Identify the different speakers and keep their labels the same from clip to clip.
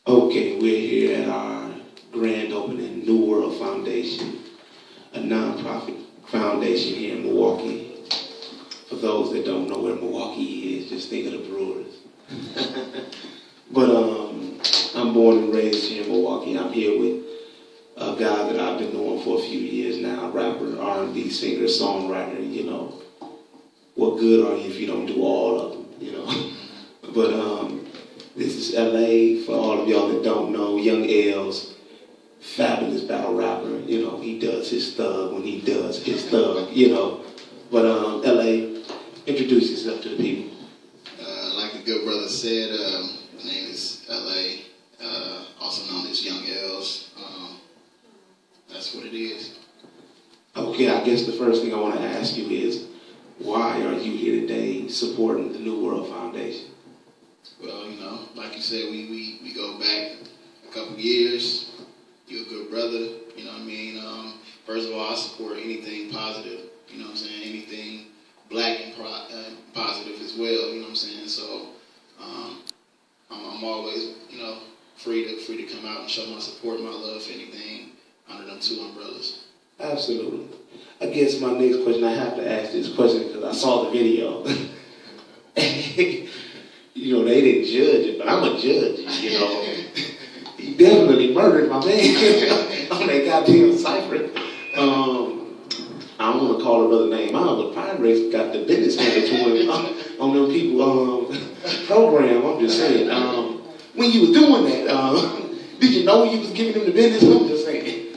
Speaker 1: Okay, we're here at our grand opening, New World Foundation, a nonprofit foundation here in Milwaukee. For those that don't know where Milwaukee is, just think of the Brewers. But I'm born and raised here in Milwaukee. I'm here with a guy that I've been knowing for a few years now, rapper, R&B singer, songwriter, you know. What good are you if you don't do all of them, you know? But this is LA, for all of y'all that don't know, Young L's fabulous battle rapper, you know, he does his thug when he does his thug, you know. But LA, introduce yourself to the people.
Speaker 2: Like the good brother said, my name is LA, also known as Young L's. That's what it is.
Speaker 1: Okay, I guess the first thing I want to ask you is, why are you here today supporting the New World Foundation?
Speaker 2: Well, you know, like you said, we go back a couple years. You're a good brother, you know what I mean? First of all, I support anything positive, you know what I'm saying? Anything black and positive as well, you know what I'm saying? So I'm always, you know, free to come out and show my support, my love for anything under them two umbrellas.
Speaker 1: Absolutely. I guess my next question, I have to ask this question because I saw the video. You know, they didn't judge it, but I'm a judge, you know. He definitely murdered my man on that goddamn cipher. I don't want to call a brother name out, but Pirates got the business handed to him on them people program. I'm just saying. When you was doing that, did you know you was giving them the business? I'm just saying.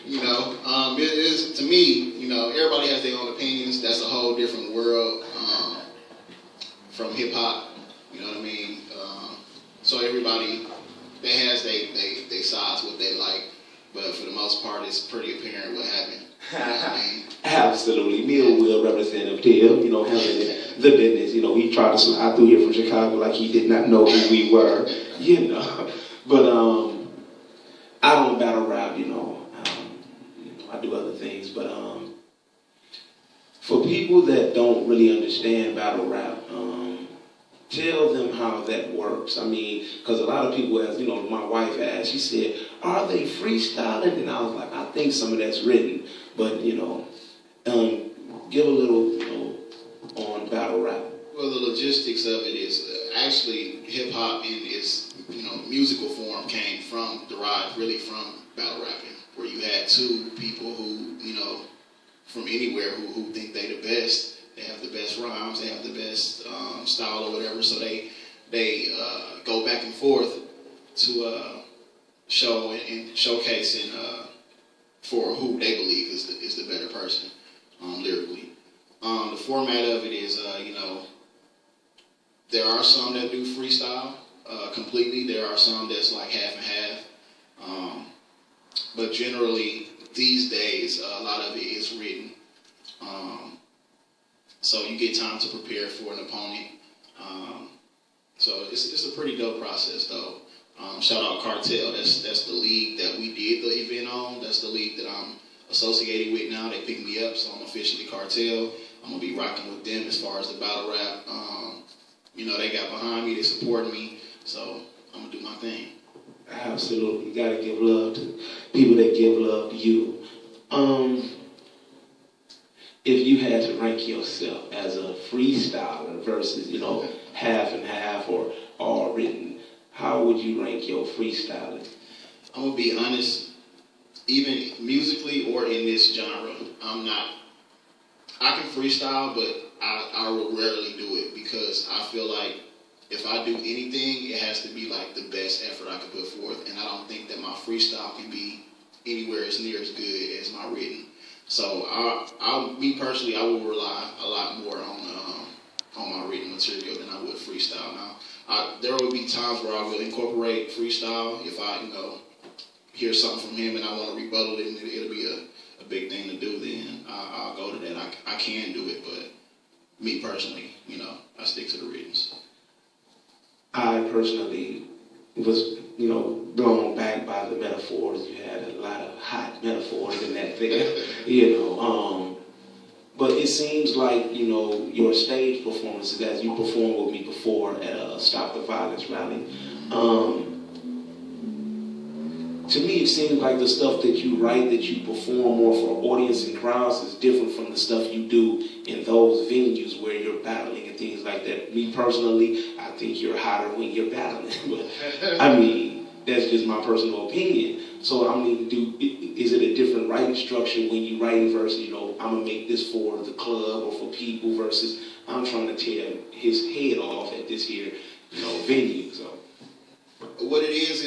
Speaker 2: You know, it is, to me, you know, everybody has their own opinions. That's a whole different world from hip hop. You know what I mean? So everybody that has they sides what they like, but for the most part, it's pretty apparent what happened. You know what I mean?
Speaker 1: Absolutely. Neil will represent Till, you know, handling the business. You know, he tried to slide through here from Chicago like he did not know who we were, you know. But I don't battle rap, you know. I do other things, but for people that don't really understand battle rap, tell them how that works. I mean, because a lot of people, as you know, my wife asked, she said, are they freestyling? And I was like, I think some of that's written, but, you know, give a little, you know, on battle rap.
Speaker 2: Well, the logistics of it is actually hip-hop in its, you know, musical form derived really from battle rapping, where you had two people who, you know, from anywhere who think they the best. They have the best rhymes, they have the best style or whatever, so they go back and forth to show and showcase for who they believe is the better person lyrically. The format of it is, you know, there are some that do freestyle completely. There are some that's like half and half. But generally, these days, a lot of it is written. So you get time to prepare for an opponent. So it's a pretty dope process, though. Shout out Cartel. That's the league that we did the event on. That's the league that I'm associated with now. They picked me up, so I'm officially Cartel. I'm gonna be rocking with them as far as the battle rap. You know, they got behind me, they support me, so I'm gonna do my thing.
Speaker 1: Absolutely. You gotta give love to people that give love to you. If you had to rank yourself as a freestyler versus, you know, half and half or all written, how would you rank your freestyling?
Speaker 2: I'm gonna be honest, even musically or in this genre, I can freestyle, but I will rarely do it because I feel like if I do anything, it has to be like the best effort I can put forth, and I don't think that my freestyle can be anywhere as near as good as my written. So me personally, I will rely a lot more on my written material than I would freestyle. Now, there will be times where I will incorporate freestyle if I, you know, hear something from him and I want to rebuttal it, and it'll be a big thing to do. Then I'll go to that. I can do it, but me personally, you know, I stick to the writtens.
Speaker 1: I personally was, you know, blown back by the metaphors. You had a lot of hot metaphors in that there, you know. But it seems like, you know, your stage performances, as you performed with me before at a Stop the Violence rally, to me, it seems like the stuff that you write, that you perform more for audience and crowds is different from the stuff you do in those venues where you're battling and things like that. Me personally, I think you're hotter when you're battling. But I mean, that's just my personal opinion. So I mean, is it a different writing structure when you write versus, you know, I'm gonna make this for the club or for people versus I'm trying to tear his head off at this here, you know, venue. So
Speaker 2: what it is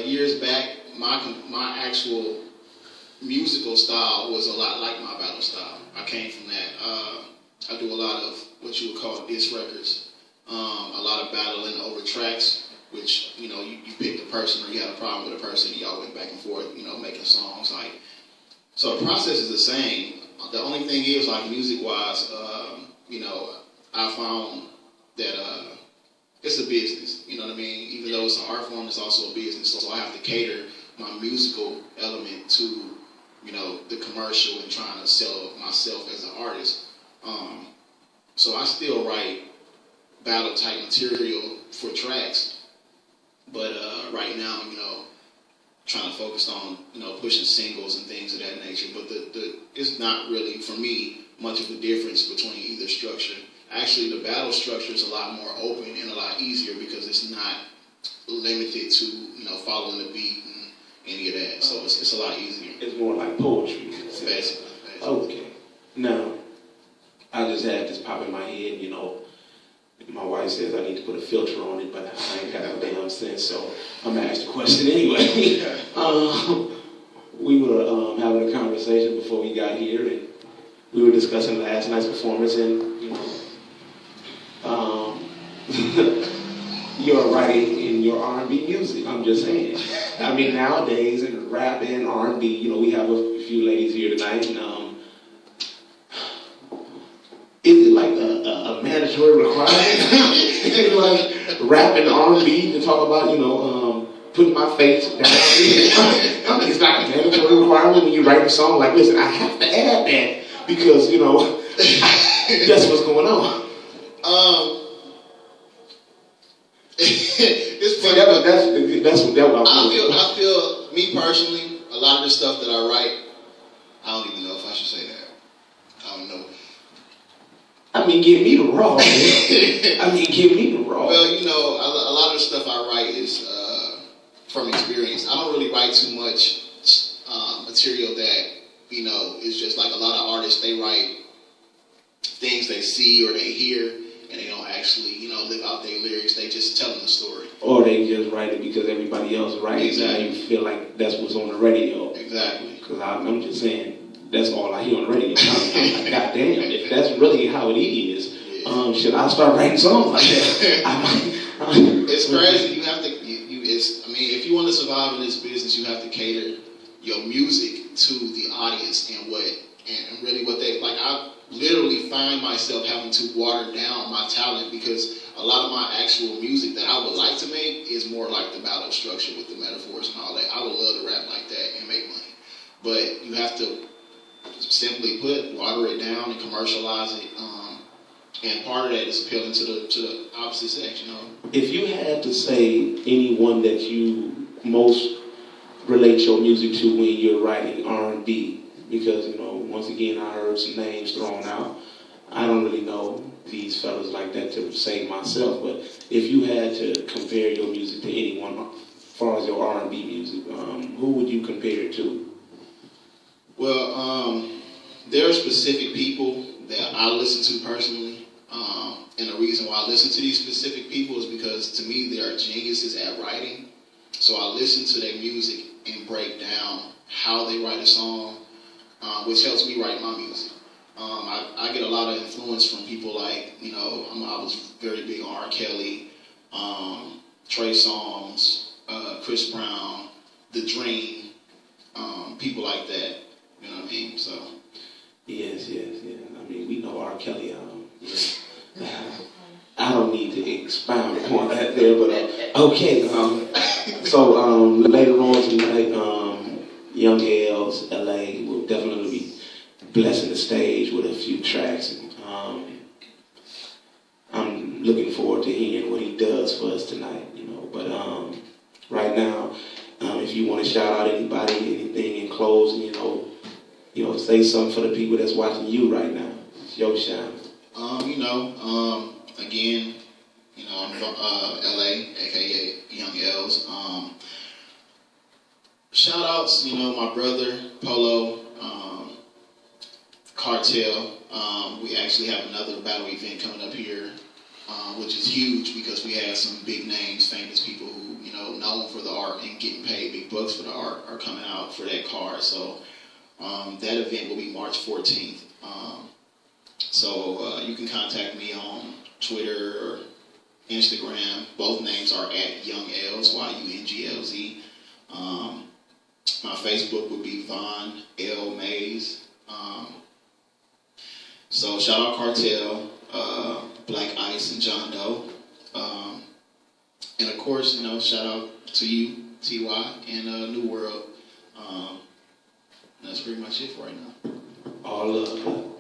Speaker 2: years back, my actual musical style was a lot like my battle style. I came from that. I do a lot of what you would call diss records, a lot of battling over tracks, which, you know, you pick the person or you had a problem with a person and y'all went back and forth, you know, making songs. Like, so the process is the same. The only thing is, like, music-wise, you know, I found that it's a business, you know what I mean? Even though it's an art form, it's also a business. So I have to cater my musical element to, you know, the commercial and trying to sell myself as an artist. So I still write battle type material for tracks, but right now, you know, trying to focus on, you know, pushing singles and things of that nature. But it's not really, for me, much of a difference between either structure. Actually, the battle structure is a lot more open and a lot easier because it's not limited to, you know, following the beat and any of that. So it's a lot easier.
Speaker 1: it's more like poetry.
Speaker 2: Basically.
Speaker 1: Okay. Now, I just had this pop in my head, you know. My wife says I need to put a filter on it, but I ain't got no damn sense, so I'm going to ask the question anyway. We were having a conversation before we got here, and we were discussing last night's performance, and, you know, you're writing in your R&B music, I'm just saying. I mean, nowadays, in rap and R&B, you know, we have a few ladies here tonight, and is it like a mandatory requirement? Is it like rap and R&B to talk about, you know, putting my face down? I mean, it's like a mandatory requirement when you write a song. Like, listen, I have to add that because, you know, that's what's going on.
Speaker 2: It's
Speaker 1: See, that's what
Speaker 2: I feel, me personally, a lot of the stuff that I write, I don't even know if I should say that. I don't know.
Speaker 1: I mean, give me the raw, man. I mean, give me the raw.
Speaker 2: Well, you know, a lot of the stuff I write is from experience. I don't really write too much material that, you know, is just like a lot of artists, they write things they see or they hear, and they don't actually, you know, live out their lyrics. They just telling the story.
Speaker 1: Or they just write it because everybody else writes it.
Speaker 2: Exactly.
Speaker 1: And you feel like that's what's on the radio.
Speaker 2: Exactly.
Speaker 1: Because I'm just saying, that's all I hear on the radio. I'm like, God damn, if that's really how it is, should I start writing songs like that?
Speaker 2: It's crazy. You have to, I mean, if you want to survive in this business, you have to cater your music to the audience and really what they, like, I literally find myself having to water down my talent because a lot of my actual music that I would like to make is more like the battle structure with the metaphors and all that. I would love to rap like that and make money. But you have to simply water it down and commercialize it. And part of that is appealing to the opposite sex, you know.
Speaker 1: If you had to say anyone that you most relate your music to when you're writing R&B, because, you know, once again, I heard some names thrown out. I don't really know these fellas like that to say myself, but if you had to compare your music to anyone as far as your R&B music, who would you compare it to?
Speaker 2: Well, there are specific people that I listen to personally, and the reason why I listen to these specific people is because, to me, they are geniuses at writing. So I listen to their music and break down how they write a song, which helps me write my music. I get a lot of influence from people like, you know, I was very big on R. Kelly, Trey Songz, Chris Brown, The Dream, people like that. You know what I mean? So.
Speaker 1: Yes. I mean, we know R. Kelly. I don't need to expound upon that there, but okay. So later on tonight, Young L's LA will definitely be blessing the stage with a few tracks. And, I'm looking forward to hearing what he does for us tonight, you know. But right now, if you want to shout out anybody, anything in closing, say something for the people that's watching you right now. It's your shine.
Speaker 2: Again, I'm from LA, aka Young L's. Shout outs, my brother Polo, Cartel. We actually have another battle event coming up here, which is huge because we have some big names, famous people who, known for the art and getting paid big bucks for the art are coming out for that card. So that event will be March 14th. So you can contact me on Twitter or Instagram. Both names are at Young L's, YUNGLZ. My Facebook would be Vaun L Mays. So shout out Cartel, Black Ice, and John Doe. And of course, shout out to you, TY, and New World. That's pretty much it for right now.
Speaker 1: All love.